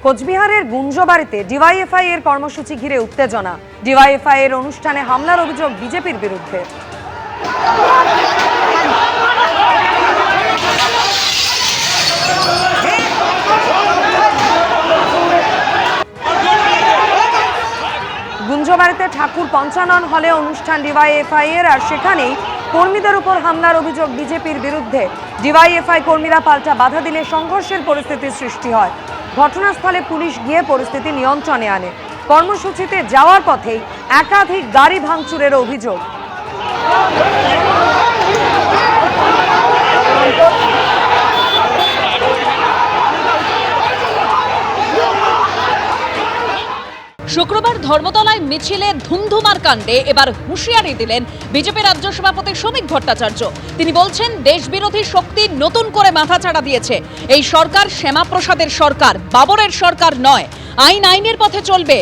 কোচবিহারের গুঞ্জবাড়িতে ডিওয়াইএফআই এর কর্মসূচি ঘিরে উত্তেজনা। ডিওয়াইএফআই এর অনুষ্ঠানে হামলার অভিযোগ বিজেপির বিরুদ্ধে। গুঞ্জবাড়িতে ঠাকুর পঞ্চানন হলে অনুষ্ঠান ডিওয়াইএফআই এর, আর সেখানেই কর্মীদের উপর হামলার অভিযোগ বিজেপির বিরুদ্ধে। ডিওয়াইএফআই কর্মীরা পাল্টা বাধা দিলে সংঘর্ষের পরিস্থিতির সৃষ্টি হয়। ঘটনাস্থলে পুলিশ গিয়ে পরিস্থিতি নিয়ন্ত্রণে আনে। কর্মসূচিতে যাওয়ার পথেই একাধিক গাড়ি ভাঙচুরের অভিযোগ। শুক্রবার ধর্মতলায় মিছিলে ধুমধুমার কাণ্ডে এবার হুঁশিয়ারি দিলেন বিজেপি রাজ্য সভাপতি শ্রমিক ভট্টাচার্য। তিনি বলছেন, দেশবিরোধী শক্তি নতুন করে মাথাচাড়া দিয়েছে। এই সরকার শ্যামাপ্রসাদের সরকার, বাবরের সরকার নয়। আইনের পথে চলবে।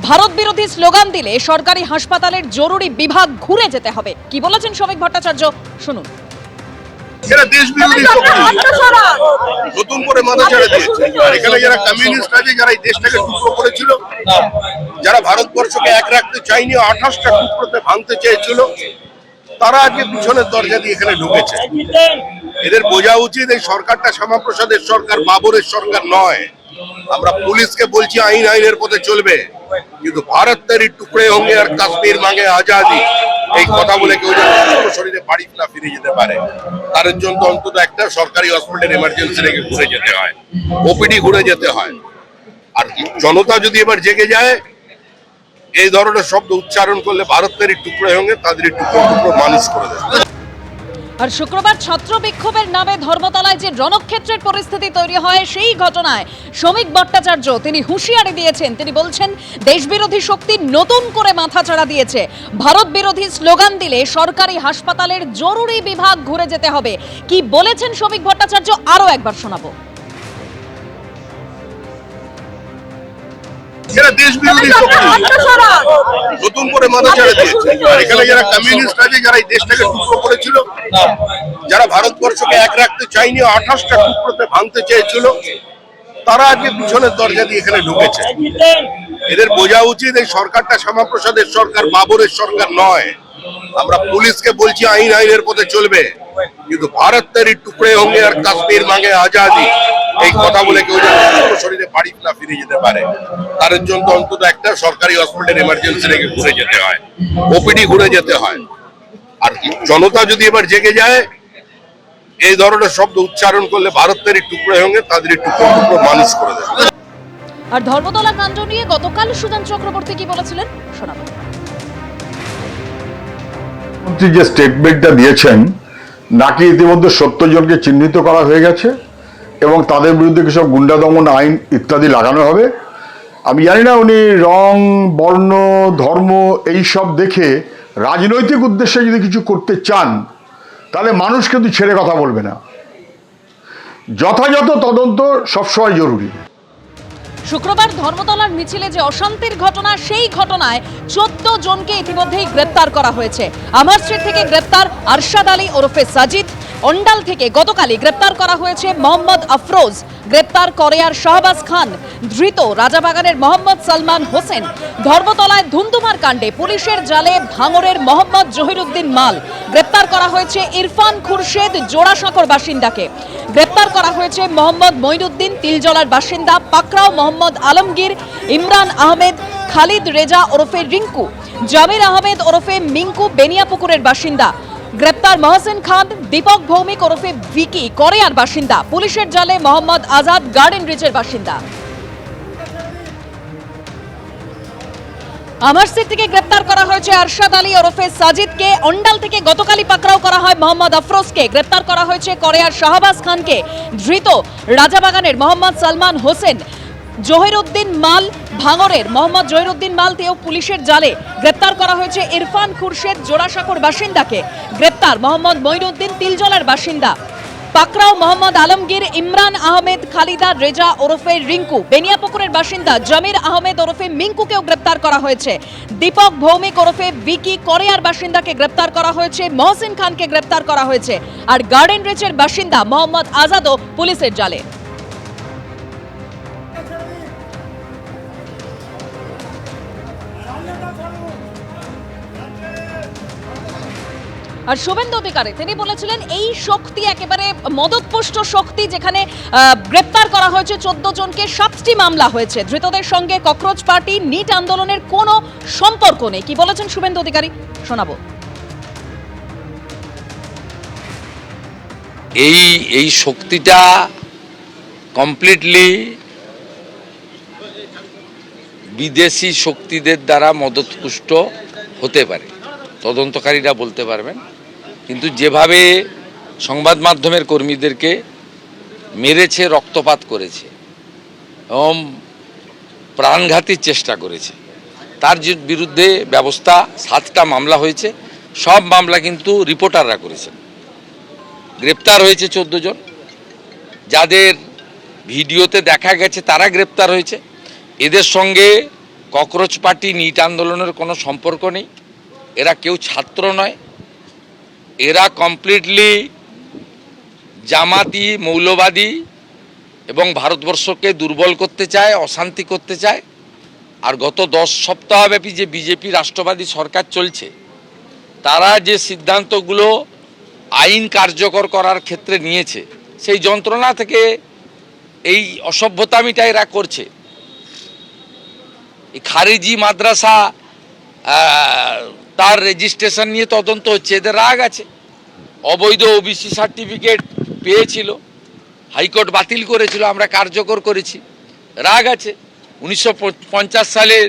ভারত বিরোধী স্লোগান দিলে সরকারি হাসপাতালের জরুরি বিভাগ ঘুরে যেতে হবে। কি বলেছেন শ্রমিক ভট্টাচার্য, শুনুন। এরা দেশ বিরোধী শক্তি নতুন করে মাথা ছেড়ে দিয়েছে। আর এখানে যারা কমিউনিস্ট আছে, যারা এই দেশটাকে টুকরো করেছিল, যারা ভারতবর্ষকে এক রাখতে চায়নি, 28টা টুকরোতে ভাঙতে চেয়েছিল, তারা আজকে পিছনের দরজা দিয়ে এখানে ঢুকেছে। এদের বোঝা উচিত এই সরকারটা শ্যামাপ্রসাদের সরকার, বাবরের সরকার নয়। আমরা পুলিশকে বলছি আইনের পথে চলবে, কিন্তু ভারত তেরি টুকরে হোঙ্গে আর কাশ্মীর মাঙ্গে আজাদি, এই কথা বলে কেউ যেন শরীরে বাড়ি না ফিরে যেতে পারে, তার জন্য অন্তত একটা সরকারি হসপিটাল এমার্জেন্সি রেখে ঘুরে যেতে হয়, ওপিডি ঘুরে যেতে হয়। আর জনতা যদি এবার জেগে যায়, এই ধরনের শব্দ উচ্চারণ করলে ভারত তেরি টুকরে হোঙ্গে তাদের টুকরো টুকরো মানুষ করে দেয়। আর শুক্রবার ছাত্র বিক্ষোভের নামে ধর্মতলায় যে রণক্ষেত্রের পরিস্থিতি তৈরি হয়, সেই ঘটনায় শ্রমিক ভট্টাচার্য তিনি হুঁশিয়ারি দিয়েছেন। তিনি বলছেন, দেশবিরোধী শক্তি নতুন করে মাথাচাড়া দিয়েছে। ভারত বিরোধী স্লোগান দিলে সরকারি হাসপাতালের জরুরি বিভাগ ঘুরে যেতে হবে। কি বলেছেন শ্রমিক ভট্টাচার্য, আরো একবার শোনাবো। এরা দেশ বিরোধী শক্তি নতুন করে মাথা ছেড়ে দিয়েছে। আর এখানে যারা কমিউনিস্ট আছে, যারা এই দেশটাকে টুকরো করেছিল, যারা ভারতবর্ষকে এক রাখতে চায়নি, 28টা টুকরোতে ভাঙতে চেয়েছিল, তারা আজকে পিছনের দরজা দিয়ে এখানে ঢুকেছে। এদের বোঝা উচিত এই সরকারটা শ্যামাপ্রসাদের সরকার, বাবরের সরকার নয়। আমরা পুলিশকে বলছি আইনের পথে চলবে, কিন্তু ভারত তেরি টুকরে হোঙ্গে আর কাশ্মীর মাঙ্গে আজাদি, এই কথা বলে কেউ যেন শরীরে বাড়ি না ফিরে যেতে পারে, তার জন্য অন্তত একটা সরকারি হসপিটাল এমার্জেন্সি রেখে ঘুরে যেতে হয়, ওপিডি ঘুরে যেতে হয়। আর জনতা যদি এবার জেগে যায়, এই ধরনের শব্দ উচ্চারণ করলে ভারত তেরি টুকরে হোঙ্গে তাদের টুকরো টুকরো মানুষ করে দেয়। আর ধর্মতলা কাণ্ড নিয়ে গতকাল সুজন চক্রবর্তী কি বলেছিলেন, শোনাবো। যে স্টেটমেন্টটা দিয়েছেন, নাকি ইতিমধ্যে 70 জনকে চিহ্নিত করা হয়ে গেছে এবং তাদের বিরুদ্ধে কিসব গুন্ডা দমন আইন ইত্যাদি লাগানো হবে। আমি জানি না উনি রং, বর্ণ, ধর্ম এইসব দেখে রাজনৈতিক উদ্দেশ্যে যদি কিছু করতে চান, তাহলে মানুষ কিন্তু ছেড়ে কথা বলবে না। যথাযথ তদন্ত সবসময় জরুরি। শুক্রবার ধর্মতলার মিছিলে যে অশান্তির ঘটনা, সেই ঘটনায় 14 জনকে ইতিমধ্যেই গ্রেপ্তার করা হয়েছে। আমার স্ট্রিট থেকে গ্রেপ্তার আরশাদ আলী ওরফে সাজিদ। অন্ডাল থেকে গতকালই গ্রেপ্তার করা হয়েছে মোহাম্মদ আফরোজ। গ্রেপ্তার করেয়ার শাহবাজ খান। ধৃত রাজাবাগানের মোহাম্মদ সালমান হোসেন। ধর্মতলায় ধুমধুমার কাণ্ডে পুলিশের জালে ভাঙড়ের মোহাম্মদ জহিরুদ্দিন মাল। গ্রেপ্তার করা হয়েছে ইরফান খুরশেদ, জোড়াসাঁকোর বাসিন্দাকে। গ্রেপ্তার করা হয়েছে মোহাম্মদ মঈনুদ্দিন, তিলজলার বাসিন্দা। পাকরাও মোহাম্মদ আলমগীর, ইমরান আহমেদ, খালিদ রেজা ওরফে রিঙ্কু, জামির আহমেদ ওরফে মিঙ্কু, বেনিয়াপুকুরের বাসিন্দা। গ্রেপ্তার মহসেন খান, দীপক ভৌমিক ওরফে ভিকি, করেয়ার বাসিন্দা। পুলিশের জালে মোহাম্মদ আজাদ, গার্ডেন রিচের বাসিন্দা। আমার স্ট্রিট থেকে গ্রেপ্তার করা হয়েছে আরশাদ আলী ওরফে সাজিদকে। অন্ডাল থেকে গতকালই পাকড়াও করা হয় মোহাম্মদ আফরোজকে। গ্রেপ্তার করা হয়েছে করেয়ার শাহবাজ খানকে। ধৃত রাজাবাগানের মোহাম্মদ সালমান হোসেন। জহিরুদ্দিন মাল, ভাঙড়ের মোহাম্মদ জহিরুদ্দিন মাল তেও পুলিশের জালে। গ্রেপ্তার করা হয়েছে ইরফান খুরশেদ, জোড়াসাঁকোর বাসিন্দাকে। গ্রেপ্তার মোহাম্মদ মঈনুদ্দিন, তিলজলার বাসিন্দা। পাকরাও মোহাম্মদ আলমগীর, ইমরান আহমেদ, খালিদা রেজা ওরফে রিঙ্কু, বেনিয়াপুকুরের বাসিন্দা। জামির আহমেদ ওরফে মিঙ্কুকেও গ্রেপ্তার করা হয়েছে। দীপক ভৌমিক ওরফে ভিকি, করেয়ার বাসিন্দাকে গ্রেপ্তার করা হয়েছে। মহসিন খানকে গ্রেপ্তার করা হয়েছে। আর গার্ডেন রিচের বাসিন্দা মোহাম্মদ আজাদও পুলিশের জালে। আর শুভেন্দু অধিকারী তিনি বলেছিলেন এই শক্তি একেবারে মদতপুষ্ট শক্তি, যেখানে গ্রেপ্তার করা হয়েছে 14 জনকে, 7টি মামলা হয়েছে। ধৃতদের সঙ্গে ককরোচ পার্টি নিট আন্দোলনের কোনো সম্পর্ক নেই। কি বলেছেন শুভেন্দু অধিকারী শোনাবো। এই শক্তিটা কমপ্লিটলি বিদেশি শক্তিদের দ্বারা মদতপুষ্ট হতে পারে, তদন্তকারীরা বলতে পারবেন। কিন্তু যেভাবে সংবাদ মাধ্যমের কর্মীদেরকে মেরেছে, রক্তপাত করেছে এবং প্রাণঘাতীর চেষ্টা করেছে, তার বিরুদ্ধে ব্যবস্থা 7টা মামলা হয়েছে। সব মামলা কিন্তু রিপোর্টাররা করেছেন। গ্রেপ্তার হয়েছে 14 জন, যাদের ভিডিওতে দেখা গেছে তারা গ্রেপ্তার হয়েছে। এদের সঙ্গে ককরোচ পার্টি নিট আন্দোলনের কোনো সম্পর্ক নেই। এরা কেউ ছাত্র নয়, এরা কমপ্লিটলি জামাতি, মৌলবাদী এবং ভারতবর্ষকে দুর্বল করতে চায়, অশান্তি করতে চায়। আর গত 10 সপ্তাহব্যাপী যে বিজেপি রাষ্ট্রবাদী সরকার চলছে, তারা যে সিদ্ধান্তগুলো আইন কার্যকর করার ক্ষেত্রে নিয়েছে, সেই যন্ত্রণা থেকে এই অসভ্যতামিটা এরা করছে। এই খারিজি মাদ্রাসা তার রেজিস্ট্রেশন নিয়ে তদন্ত হচ্ছে, এদের রাগ আছে। অবৈধ ওবিসি সার্টিফিকেট পেয়েছিল, হাইকোর্ট বাতিল করেছিল, আমরা কার্যকর করেছি, রাগ আছে। 1950 সালের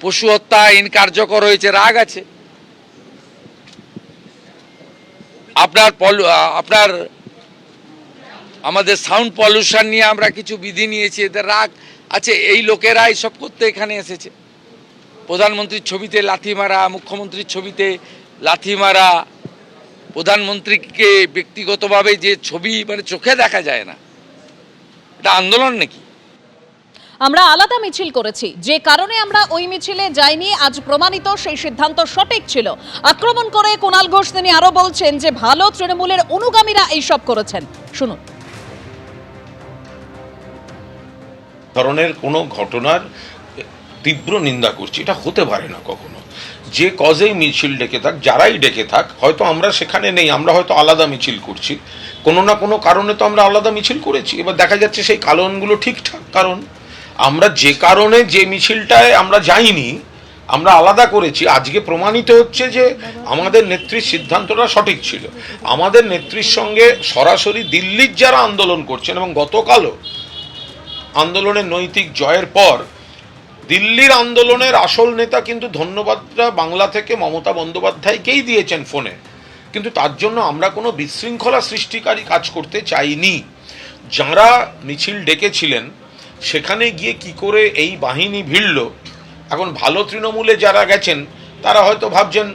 পশু হত্যা আইন কার্যকর হয়েছে, রাগ আছে। আপনার আমাদের সাউন্ড পলিউশন নিয়ে আমরা কিছু বিধি নিয়েছি, এদের রাগ আছে। এই লোকেরা এইসব করতে এখানে এসেছে। প্রধানমন্ত্রীর ছবিতে লাথি মারা, মুখ্যমন্ত্রীর ছবিতে লাথি মারা, প্রধানমন্ত্রীকে ব্যক্তিগতভাবে যে ছবি মানে চোখে দেখা যায় না, এটা আন্দোলন নাকি? আমরা আলাদা মিছিল করেছি, যে কারণে আমরা ওই মিছিলে যাইনি আজ প্রমাণিত সেই সিদ্ধান্ত সঠিক ছিল। আক্রমণ করে কুণাল ঘোষ তিনি আরো বলছেন যে ভালো তৃণমূলের অনুগামীরা এইসব করেছেন। শুনুন। ধরনের কোনো ঘটনার তীব্র নিন্দা করছি, এটা হতে পারে না কখনো। যে কজেই মিছিল ডেকে থাক, যারাই ডেকে থাক, হয়তো আমরা সেখানে নেই, আমরা হয়তো আলাদা মিছিল করছি, কোনো না কোনো কারণে তো আমরা আলাদা মিছিল করেছি। এবার দেখা যাচ্ছে সেই কারণগুলো ঠিকঠাক কারণ। আমরা যে কারণে যে মিছিলটায় আমরা যাইনি, আমরা আলাদা করেছি, আজকে প্রমাণিত হচ্ছে যে আমাদের নেত্রীর সিদ্ধান্তটা সঠিক ছিল। আমাদের নেত্রীর সঙ্গে সরাসরি দিল্লির যারা আন্দোলন করছেন, এবং গতকালও আন্দোলনের নৈতিক জয়ের পর দিল্লির আন্দোলনের আসল নেতা কিন্তু ধন্যবাদটা বাংলা থেকে মমতা বন্দ্যোপাধ্যায়কেই দিয়েছেন ফোনে। কিন্তু তার জন্য আমরা কোনো বিশৃঙ্খলা সৃষ্টিকারী কাজ করতে চাইনি। যারা মিছিল ডেকেছিলেন সেখানে গিয়ে কি করে এই বাহিনী ভিড়ল, এখন ভালো তৃণমূলে যারা গেছেন তারা হয়তো ভাবছেন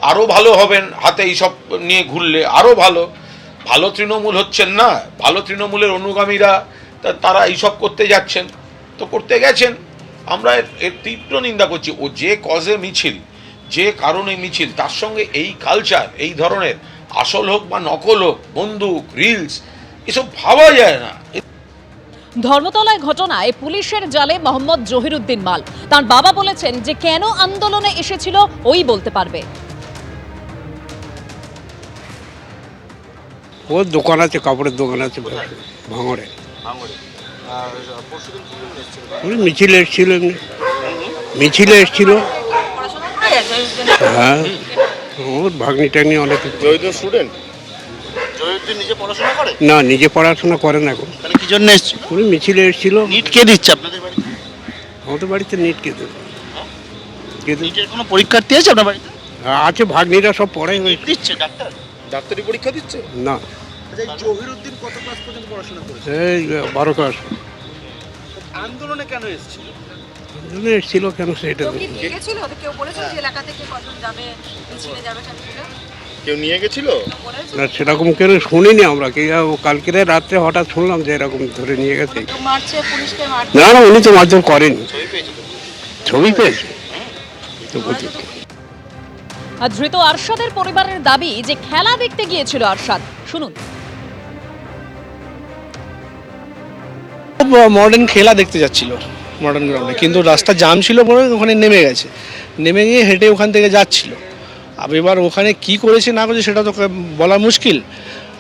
আরও ভালো হবেন, হাতে এইসব নিয়ে ঘুরলে আরও ভালো। ভালো তৃণমূল হচ্ছেন না, ভালো তৃণমূলের অনুগামীরা তারা এইসব করতে যাচ্ছেন, তো করতে গেছেন। আমরা এর তীব্র নিন্দা করছি। ও যে কজে মিছিল, যে কারণে মিছিল, তার সঙ্গে এই কালচার, এই ধরনের আসল হোক বা নকল হোক, বন্দুক, রিলস, এসব ভাবা যায় না। ধর্মতলায় ঘটনায় পুলিশের জালে মোহাম্মদ জহিরুদ্দিন মাল। তার বাবা বলেছেন যে কেন আন্দোলনে এসেছিল ওই বলতে পারবে। ওর দোকান আছে, কাপড়ের দোকান আছে ভাঙড়ে। মিছিলে এসেছিল, মিছিলে এসেছিল। হ্যাঁ, ওর ভাগ্নি টাগ্নি অনেক। না, নিজে পড়াশোনা করে না এখন। কি জন্য এসেছিল? উনি মিছিলে এসেছিল। নিট কে দিচ্ছে আপনাদের বাড়িতে? আমাদের বাড়িতে নিট কে দেবে? নিটের কোনো পরীক্ষার্থী আছে আপনার বাড়িতে? আছে, ভাগ্নিরা সব পড়াই হয়েছে। দিচ্ছে ডাক্তার? ডাক্তারি পরীক্ষা দিচ্ছে না। জহিরুদ্দিন কত ক্লাস পর্যন্ত পড়াশোনা করেছে? এই 12 ক্লাস। আন্দোলনে কেন এসেছিল? এসেছিল কেন সেটা কেউ নিয়ে গেছিল না, সেরকম কেন শুনিনি আমরা। কি কালকে রাত্রে হঠাৎ শুনলাম যে এরকম ধরে নিয়ে গেছে। না না, উনি তো মারধর করেনি, ছবি পেয়েছে। আর ধৃত আরশাদের পরিবারের দাবি যে খেলা দেখতে গিয়েছিল আরশাদ। শুনুন। মডার্ন খেলা দেখতে যাচ্ছিল মডার্ন গ্রাউন্ডে, কিন্তু রাস্তা জাম ছিল বলে ওখানে নেমে গেছে। নেমে গিয়ে হেঁটে ওখান থেকে যাচ্ছিল, अब এবার ওখানে কি করেছে না করেছে সেটা তো বলা মুশকিল।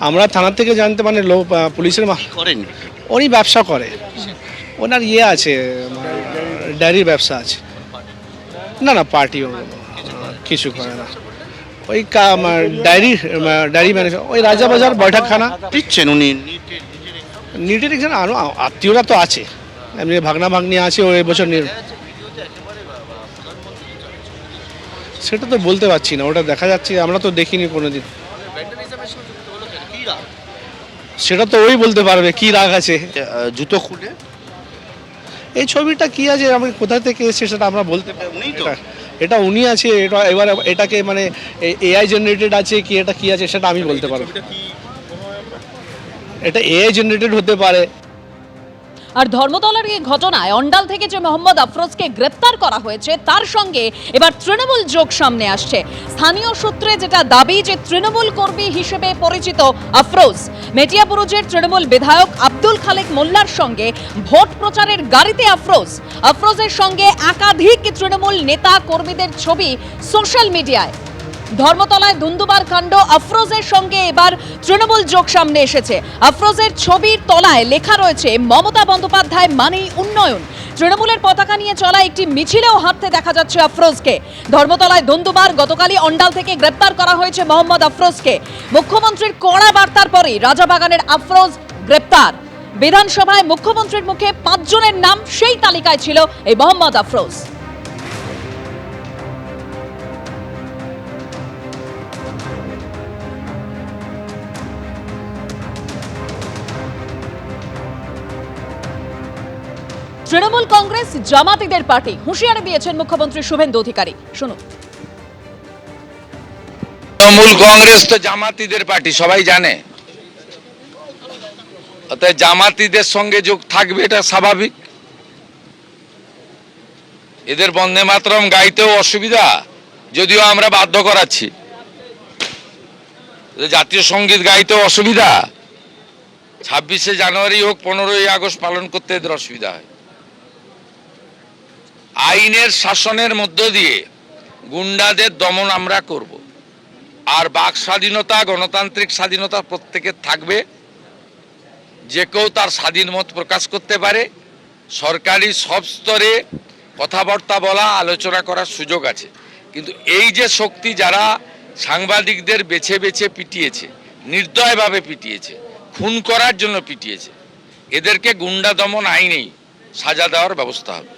আমরা থানা থেকে জানতে মানে পুলিশের করেন উনি ব্যবসা করে, ওনার আছে ডায়েরির ব্যবসা আছে। না না পার্টি কিছু করে না, ওই ডায়েরি ম্যানেজার, ওই রাজাবাজার বৈঠকখানা দিচ্ছেন উনি নিটের একজন আরও আত্মীয়রা তো আছে, এমনি ভাগনা ভাগ্নি আছে, ওই বছর সেটা তো বলতে পারছি না, ওটা দেখা যাচ্ছে, আমরা তো দেখিনি কোনোদিন। সেটা তো ওই বলতে পারবে কি রাগ আছে। জুতো খুলে এই ছবিটা কি আছে, আমি কোথা থেকে এসেছে সেটা আমরা বলতে পারি। উনিই তো। এটা উনি আছে, এটা এবার এটাকে মানে এআই জেনারেটেড আছে কি, এটা কি আছে সেটা আমি বলতে পারবো। এটা এআই জেনারেটেড হতে পারে। আর ধর্মতলার এই ঘটনায় অন্ডাল থেকে যে মোহাম্মদ আফরোজকে গ্রেপ্তার করা হয়েছে তার সঙ্গে এবার তৃণমূল যোগ সামনে আসছে। স্থানীয় সূত্রে যেটা দাবি যে তৃণমূল কর্মী হিসেবে পরিচিত আফরোজ মেটিয়াবুরুজের তৃণমূল বিধায়ক আব্দুল খালেক মোল্লার সঙ্গে ভোট প্রচারের গাড়িতে আফরোজের সঙ্গে একাধিক তৃণমূল নেতা কর্মীদের ছবি সোশ্যাল মিডিয়ায়। ধর্মতলায় দুন্দুবার কাণ্ড, আফরোজের সঙ্গে এবার তৃণমূল যোগ সামনে এসেছে। আফরোজের ছবির তলায় লেখা রয়েছে মমতা বন্দ্যোপাধ্যায় মানেই উন্নয়ন। তৃণমূলের পতাকা নিয়ে চলা একটি মিছিলেও হাঁটতে দেখা যাচ্ছে আফরোজকে। ধর্মতলায় দুন্দুবার, গতকালই অন্ডাল থেকে গ্রেপ্তার করা হয়েছে মোহাম্মদ আফরোজকে। মুখ্যমন্ত্রীর কড়া বার্তার পরই রাজাবাগানের আফরোজ গ্রেপ্তার। বিধানসভায় মুখ্যমন্ত্রীর মুখে 5 জনের নাম, সেই তালিকায় ছিল এই মোহাম্মদ আফরোজ। তৃণমূল কংগ্রেস জামাতিদের পার্টি, হুঁশিয়ারি দিয়েছেন মুখ্যমন্ত্রী শুভেন্দু অধিকারী। শুনুন। তৃণমূল কংগ্রেস তো জামাতিদের পার্টি, সবাই জানে, অর্থাৎ জামাতিদের সঙ্গে যোগ থাকবে, এটা স্বাভাবিক। এদের বন্দে মাতরম গাইতেও অসুবিধা, যদিও আমরা বাধ্য করাচ্ছি। জাতীয় সঙ্গীত গাইতেও অসুবিধা, 26শে জানুয়ারি হোক 15ই আগস্ট পালন করতে এদের অসুবিধা হয়। আইনের শাসনের মধ্য দিয়ে গুন্ডাদের দমন আমরা করব, আর বাক স্বাধীনতা, গণতান্ত্রিক স্বাধীনতা প্রত্যেকের থাকবে। যে কেউ তার স্বাধীন মত প্রকাশ করতে পারে। সরকারি সব স্তরে কথাবার্তা বলা, আলোচনা করার সুযোগ আছে। কিন্তু এই যে শক্তি যারা সাংবাদিকদের বেছে বেছে পিটিয়েছে, নির্দয়ভাবে পিটিয়েছে, খুন করার জন্য পিটিয়েছে, এদেরকে গুন্ডা দমন আইনেই সাজা দেওয়ার ব্যবস্থা হবে।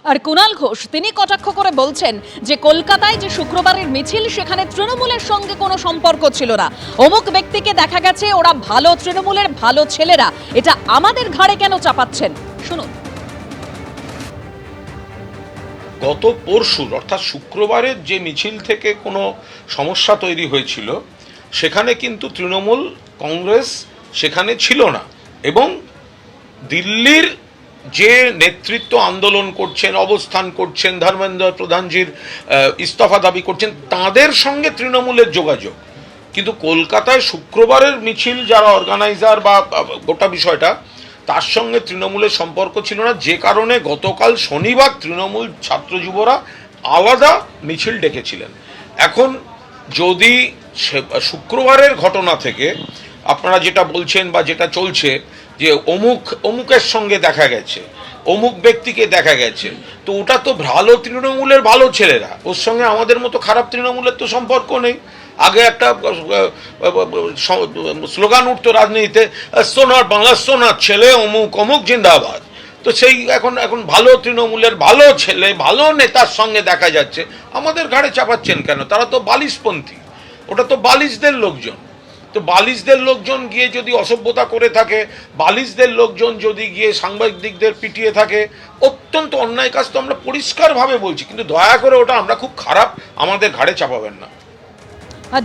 আর কুণাল ঘোষ তিনি কটাক্ষ করে বলছেন যে কলকাতায় যে শুক্রবারের মিছিল, সেখানে তৃণমূলের সঙ্গে কোনো সম্পর্ক ছিল না। অমুক ব্যক্তিকে দেখা গেছে, ওরা ভালো, তৃণমূলের ভালো ছেলেরা, এটা আমাদের ঘাড়ে কেন চাপাচ্ছেন? শুনুন। গত পরশুর অর্থাৎ শুক্রবারের যে মিছিল থেকে কোনো সমস্যা তৈরি হয়েছিল, সেখানে কিন্তু তৃণমূল কংগ্রেস সেখানে ছিল না, এবং দিল্লির যে নেতৃত্ব আন্দোলন করছেন, অবস্থান করছেন, ধর্মেন্দ্র প্রধানজির ইস্তফা দাবি করছেন, তাদের সঙ্গে তৃণমূলের যোগাযোগ। কিন্তু কলকাতায় শুক্রবারের মিছিল যারা অর্গানাইজার বা গোটা বিষয়টা, তার সঙ্গে তৃণমূলের সম্পর্ক ছিল না, যে কারণে গতকাল শনিবার তৃণমূল ছাত্র যুবরা আলাদা মিছিল ডেকেছিলেন। এখন যদি শুক্রবারের ঘটনা থেকে আপনারা যেটা বলছেন বা যেটা চলছে যে অমুকের সঙ্গে দেখা গেছে, অমুক ব্যক্তিকে দেখা গেছে, তো ওটা তো ভালো তৃণমূলের ভালো ছেলেরা, ওর সঙ্গে আমাদের মতো খারাপ তৃণমূলের তো সম্পর্ক নেই। আগে একটা স্লোগান উঠতো রাজনীতিতে, সোনার বাংলা, সোনার ছেলে, অমুক অমুক জিন্দাবাদ। তো সেই এখন ভালো তৃণমূলের ভালো ছেলে, ভালো নেতার সঙ্গে দেখা যাচ্ছে, আমাদের ঘাড়ে চাপাচ্ছেন কেন? তারা তো বালিশপন্থী, ওটা তো বালিশদের লোকজন। তো বালিশদের লোকজন গিয়ে যদি অসভ্যতা করে থাকে, বালিশদের লোকজন যদি গিয়ে সাংবাদিকদের পিটিয়ে থাকে, অত্যন্ত অন্যায় কাজ, তো আমরা পরিষ্কারভাবে বলছি। কিন্তু দয়া করে ওটা আমরা খুব খারাপ, আমাদের ঘাড়ে চাপাবেন না।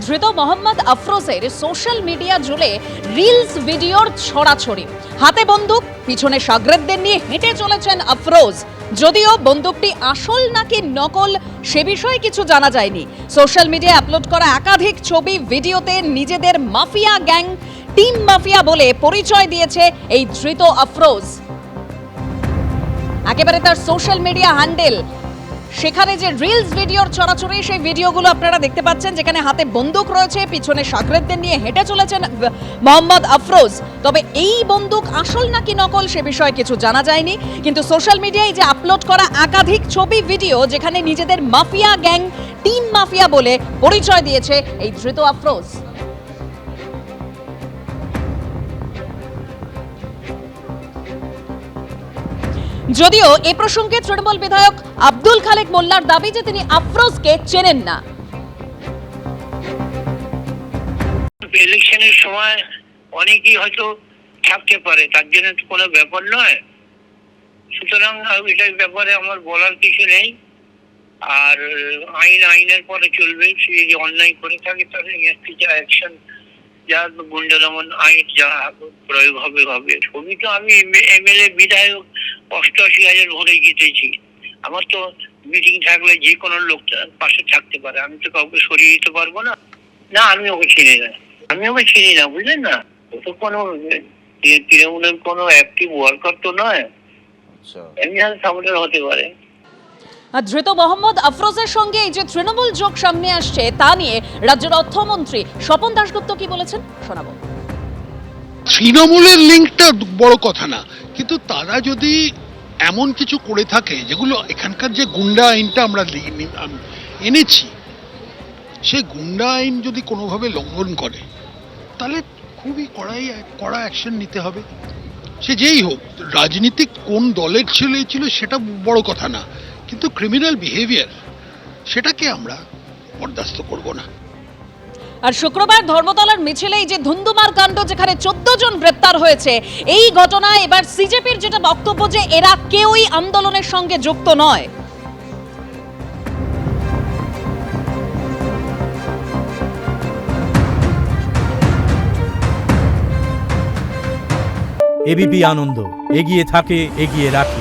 ধৃত মোহাম্মদ আফরোজের সোশ্যাল মিডিয়া জুড়ে রিলস ভিডিওর ছড়াছড়ি। হাতে বন্দুক, পিছনে সাগরেদদের নিয়ে হেঁটে চলেছেন আফরোজ। যদিও বন্দুকটি আসল নাকি নকল সে বিষয়ে কিছু জানা যায়নি। সোশ্যাল মিডিয়ায় আপলোড করা একাধিক ছবি, ভিডিওতে নিজেদের মাফিয়া গ্যাং, টিম মাফিয়া বলে পরিচয় দিয়েছে এই ধৃত আফরোজ। একেবারে তার সোশ্যাল মিডিয়া হ্যান্ডেল সেখানে যে রিলস ভিডিওর চরাচরে সেই ভিডিওগুলো আপনারা দেখতে পাচ্ছেন, যেখানে হাতে বন্দুক রয়েছে, পিছনে সাগরেদদের নিয়ে হেঁটে চলেছেন মোহাম্মদ আফরোজ। তবে এই বন্দুক আসল নাকি নকল সে বিষয়ে কিছু জানা যায়নি, কিন্তু সোশ্যাল মিডিয়ায় যে আপলোড করা একাধিক ছবি ভিডিও যেখানে নিজেদের মাফিয়া গ্যাং, টিম মাফিয়া বলে পরিচয় দিয়েছে এই ধৃত আফরোজ। যদিও এ প্রসঙ্গে তৃণমূল বিধায়ক আব্দুল খালেক মোল্লার দাবি যে তিনি আফরোজকে চেনেন না। ইলেকশনের সময় অনেকেই হয়তো থাকতে পারে, তার জন্য তো কোনো ব্যাপার নয়। সুতরাং এটার ব্যাপারে আমার বলার কিছু নেই। আর আইনের পরে চলবে। সে যদি অন্যায় করে থাকে তাহলে যা অ্যাকশন, যা গুন্ডা দমন আইন যা প্রয়োগ হবে হবে। ছবি তো আমি এমএলএ বিধায়ক 88,000 ভোটে জিতেছি। আমার তো মিটিং থাকলে যে কোনো লোক পাশে থাকতে পারে, আমি তো কাউকে সরিয়ে দিতে পারবো না। না, আমি ওকে চিনি না, বুঝলেন না? ও তো কোনো তৃণমূলের কোনো অ্যাক্টিভ ওয়ার্কার তো নয়, এমনি সাপোর্টার হতে পারে। আর ধৃত মোহাম্মদ আফরোজের সঙ্গে এই যে তৃণমূল যোগ সামনে আসছে তা নিয়ে রাজ্যের অর্থমন্ত্রী স্বপন দাশগুপ্ত কি বলেছেন শোনাবো। তৃণমূলের লিঙ্কটা বড় কথা না, কিন্তু তারা যদি এমন কিছু করে থাকে যেগুলো এখানকার যে গুন্ডা আইনটা আমরা এনেছি, সে গুন্ডা আইন যদি কোনোভাবে লঙ্ঘন করে তাহলে খুবই কড়া অ্যাকশন নিতে হবে। সে যেই হোক, রাজনীতিক কোন দলের ছিল সেটা বড় কথা না, কিন্তু ক্রিমিনাল বিহেভিয়ার সেটাকে আমরা বরদাস্ত করব না। আর শুক্রবার ধর্মতলার মিছিলেই যে ধুন্ধুমার কাণ্ড, যেখানে 14 জন গ্রেপ্তার হয়েছে, এই ঘটনায় এবার সিজেপির যেটা বক্তব্য যে এরা কেউই আন্দোলনের সঙ্গে যুক্ত নয়। এবিপি আনন্দ, এগিয়ে থাকে, এগিয়ে রাখে।